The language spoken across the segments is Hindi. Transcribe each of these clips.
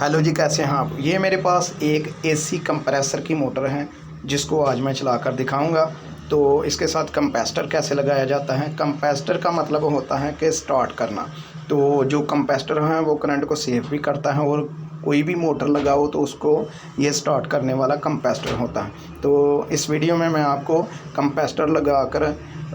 हेलो जी, कैसे हैं आप। ये मेरे पास एक एसी कंप्रेसर की मोटर है जिसको आज मैं चलाकर दिखाऊंगा। तो इसके साथ कंप्रेसर कैसे लगाया जाता है। कंप्रेसर का मतलब होता है कि स्टार्ट करना। तो जो कंप्रेसर है वो करंट को सेव भी करता है और कोई भी मोटर लगाओ तो उसको ये स्टार्ट करने वाला कंप्रेसर होता है। तो इस वीडियो में मैं आपको कंप्रेसर लगाकर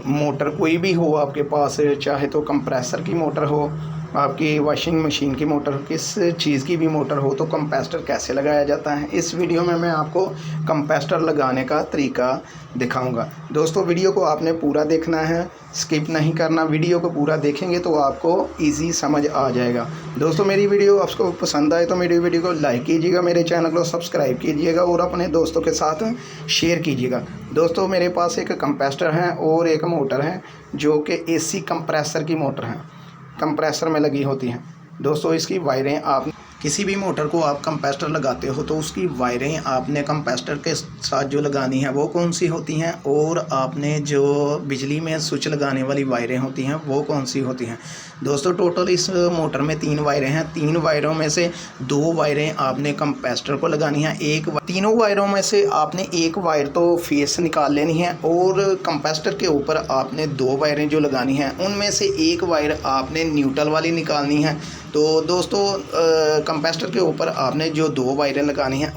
मोटर कोई भी हो आपके पास, चाहे तो कंप्रेसर की मोटर हो, आपकी वॉशिंग मशीन की मोटर, किस चीज़ की भी मोटर हो, तो कंप्रेसर कैसे लगाया जाता है इस वीडियो में मैं आपको कंप्रेसर लगाने का तरीका दिखाऊंगा। दोस्तों वीडियो को आपने पूरा देखना है, स्किप नहीं करना। वीडियो को पूरा देखेंगे तो आपको इजी समझ आ जाएगा। दोस्तों मेरी वीडियो आपको पसंद आए तो मेरी वीडियो को लाइक कीजिएगा, मेरे चैनल को सब्सक्राइब कीजिएगा और अपने दोस्तों के साथ शेयर कीजिएगा। दोस्तों मेरे पास एक कंप्रेसर है और एक मोटर है जो कि एसी कंप्रेसर की मोटर है, कंप्रेसर में लगी होती हैं। दोस्तों इसकी वायरें, आप किसी भी मोटर को आप कंप्रेसर लगाते हो तो उसकी वायरें आपने कंप्रेसर के साथ जो लगानी है वो कौन सी होती हैं, और आपने जो बिजली में स्विच लगाने वाली वायरें होती हैं वो कौन सी होती हैं। दोस्तों टोटल इस मोटर में 3 वायरें हैं। 3 वायरों में से 2 वायरें आपने कंप्रेसर को लगानी है। तीनों वायरों में से आपने एक वायर तो फेस निकाल लेनी है और कंप्रेसर के ऊपर आपने 2 वायरें जो लगानी हैं उनमें से एक वायर आपने न्यूट्रल वाली निकालनी है। तो दोस्तों कंप्रेसर के ऊपर आपने जो 2 वायरें लगानी हैं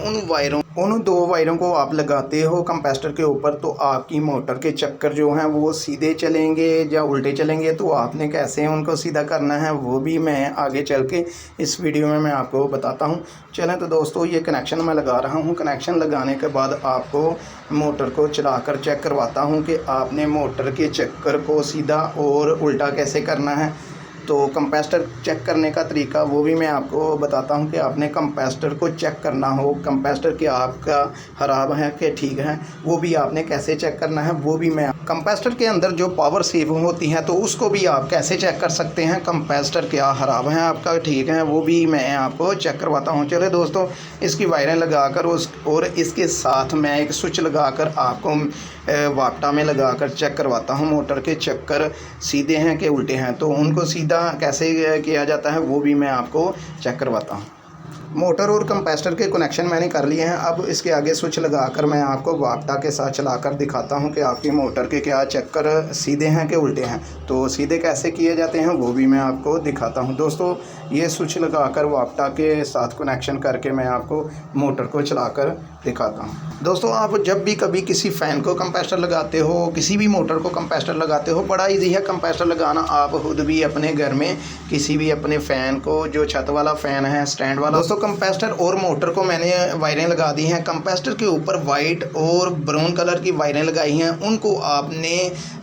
उन 2 वायरों को आप लगाते हो कंप्रेसर के ऊपर तो आपकी मोटर के चक्कर जो हैं वो सीधे चलेंगे या उल्टे चलेंगे। तो आपने कैसे उनको सीधा करना है वो भी मैं आगे चल के इस वीडियो में मैं आपको बताता हूं। चलें तो दोस्तों ये कनेक्शन मैं लगा रहा हूं। कनेक्शन लगाने के बाद आपको मोटर को चलाकर चेक करवाता हूं कि आपने मोटर के चक्कर को सीधा और उल्टा कैसे करना है। तो कंप्रेसर चेक करने का तरीका वो भी मैं आपको बताता हूं कि आपने कंप्रेसर को चेक करना हो, कंप्रेसर के आपका ख़राब है कि ठीक है, वो भी आपने कैसे चेक करना है वो भी मैं। कंप्रेसर के अंदर जो पावर सेव होती है तो उसको भी आप कैसे चेक कर सकते हैं, कंप्रेसर क्या ख़राब है आपका ठीक है, वो भी मैं आपको चेक करवाता हूँ। चले दोस्तों इसकी वायरें लगाकर और इसके साथ मैं एक स्विच लगाकर आपको वापटा में लगाकर चेक करवाता हूँ मोटर के चक्कर सीधे हैं कि उल्टे हैं। तो उनको सीधा कैसे किया जाता है वो भी मैं आपको चेक करवाता हूँ। मोटर और कंप्रेसर के कनेक्शन मैंने कर लिए हैं। अब इसके आगे स्विच लगाकर मैं आपको वापटा के साथ चलाकर दिखाता हूं कि आपकी मोटर के क्या चक्कर सीधे हैं कि उल्टे हैं। तो सीधे कैसे किए जाते हैं वो भी मैं आपको दिखाता हूं। दोस्तों ये स्विच लगाकर वापटा के साथ कनेक्शन करके मैं आपको मोटर को चलाकर दिखाता हूं। दोस्तों आप जब भी कभी किसी फ़ैन को कंप्रेसर लगाते हो, किसी भी मोटर को कंप्रेसर लगाते हो, बड़ा इजी है कंप्रेसर लगाना। आप खुद भी अपने घर में किसी भी अपने फ़ैन को, जो छत वाला फ़ैन है स्टैंड वाला, दोस्तों कंप्रेसर और मोटर को मैंने वायरें लगा दी हैं। कंप्रेसर के ऊपर वाइट और ब्राउन कलर की वायरें लगाई हैं। उनको आपने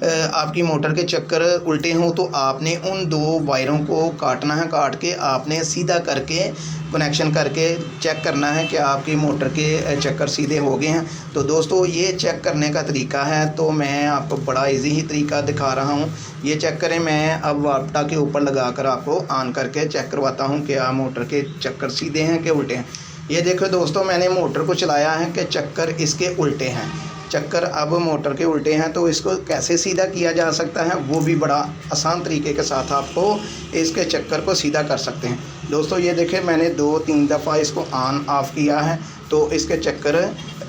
आपकी मोटर के चक्कर उल्टे हों तो आपने उन 2 वायरों को काटना है। काट के आपने सीधा करके कनेक्शन करके चेक करना है कि आपकी मोटर के चक्कर सीधे हो गए हैं। तो दोस्तों ये चेक करने का तरीका है, तो मैं आपको बड़ा इजी ही तरीका दिखा रहा हूँ। ये चेक करें, मैं अब वापटा के ऊपर लगाकर आपको ऑन करके चेक करवाता हूँ कि आप मोटर के चक्कर सीधे हैं कि उल्टे हैं। ये देखो दोस्तों मैंने मोटर को चलाया है कि चक्कर इसके उल्टे हैं। चक्कर अब मोटर के उल्टे हैं तो इसको कैसे सीधा किया जा सकता है वो भी बड़ा आसान तरीके के साथ आपको इसके चक्कर को सीधा कर सकते हैं। दोस्तों ये देखें मैंने 2-3 दफ़ा इसको ऑन ऑफ़ किया है तो इसके चक्कर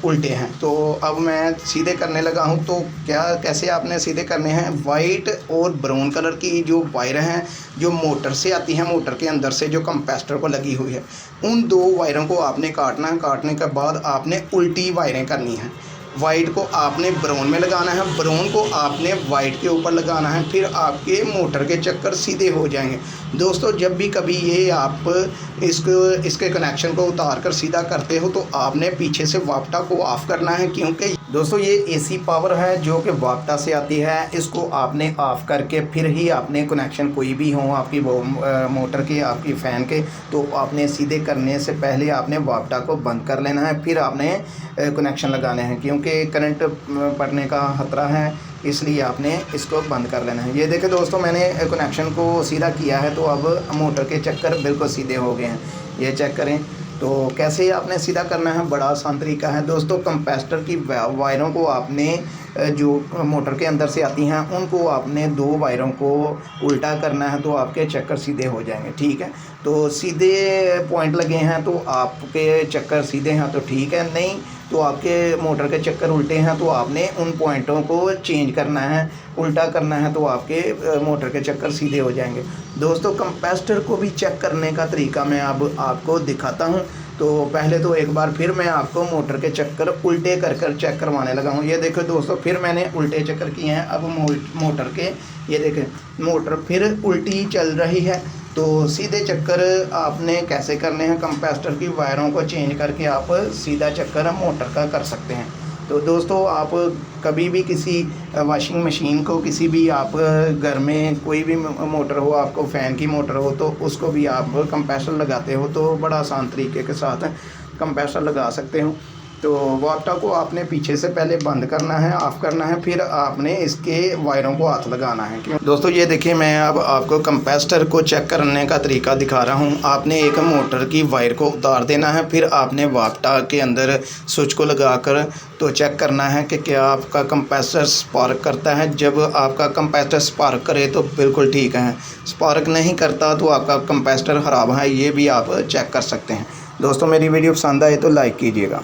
उल्टे हैं। तो अब मैं सीधे करने लगा हूं। तो कैसे आपने सीधे करने हैं, वाइट और ब्राउन कलर की जो वायर हैं जो मोटर से आती हैं, मोटर के अंदर से जो कंप्रेसर को लगी हुई है, उन 2 वायरों को आपने काटना है। काटने के बाद आपने उल्टी वायरें करनी हैं। वाइट को आपने ब्राउन में लगाना है, ब्राउन को आपने वाइट के ऊपर लगाना है, फिर आपके मोटर के चक्कर सीधे हो जाएंगे। दोस्तों जब भी कभी ये आप इसके कनेक्शन को उतार कर सीधा करते हो तो आपने पीछे से वापटा को ऑफ़ करना है, क्योंकि दोस्तों ये एसी पावर है जो कि वापटा से आती है। इसको आपने ऑफ़ करके फिर ही आपने कनेक्शन कोई भी हो आपकी मोटर के, आपकी फ़ैन के, तो आपने सीधे करने से पहले आपने वापटा को बंद कर लेना है, फिर आपने कनेक्शन लगाने हैं, क्योंकि करंट पड़ने का खतरा है, इसलिए आपने इसको बंद कर लेना है। ये देखें दोस्तों मैंने कनेक्शन को सीधा किया है तो अब मोटर के चक्कर बिल्कुल सीधे हो गए हैं। ये चेक करें। तो कैसे आपने सीधा करना है, बड़ा आसान तरीका है दोस्तों। कंप्रेसर की वायरों को आपने जो मोटर के अंदर से आती हैं उनको आपने 2 वायरों को उल्टा करना है तो आपके चक्कर सीधे हो जाएंगे। ठीक है, तो सीधे पॉइंट लगे हैं तो आपके चक्कर सीधे हैं तो ठीक है, नहीं तो आपके मोटर के चक्कर उल्टे हैं तो आपने उन पॉइंटों को चेंज करना है, उल्टा करना है तो आपके मोटर के चक्कर सीधे हो जाएंगे। दोस्तों, कंपैरेटर को भी चेक करने का तरीका मैं अब आपको दिखाता हूं। तो पहले तो एक बार फिर मैं आपको मोटर के चक्कर उल्टे कर चेक करवाने लगा हूं। ये देखो दोस्तों, फिर मैंने उल्टे चक्कर किए हैं। अब मोटर के ये देखें, मोटर फिर उल्टी चल रही है। तो सीधे चक्कर आपने कैसे करने हैं, कंपैरेटर की वायरों को चेंज करके आप सीधा चक्कर मोटर का कर सकते हैं। तो दोस्तों, आप कभी भी किसी वॉशिंग मशीन को, किसी भी आप घर में कोई भी मोटर हो, आपको फ़ैन की मोटर हो तो उसको भी आप कंप्रेसर लगाते हो तो बड़ा आसान तरीके के साथ कंप्रेसर लगा सकते हो। तो वापटा को आपने पीछे से पहले बंद करना है, ऑफ़ करना है, फिर आपने इसके वायरों को हाथ लगाना है। क्यों दोस्तों, ये देखिए, मैं अब आपको कंप्रेसर को चेक करने का तरीका दिखा रहा हूँ। आपने एक मोटर की वायर को उतार देना है, फिर आपने वापटा के अंदर स्विच को लगाकर तो चेक करना है कि क्या आपका कंप्रेसर स्पार्क करता है। जब आपका कंप्रेसर स्पार्क करे तो बिल्कुल ठीक है, स्पार्क नहीं करता तो आपका कंप्रेसर ख़राब है। ये भी आप चेक कर सकते हैं। दोस्तों, मेरी वीडियो पसंद आए तो लाइक कीजिएगा।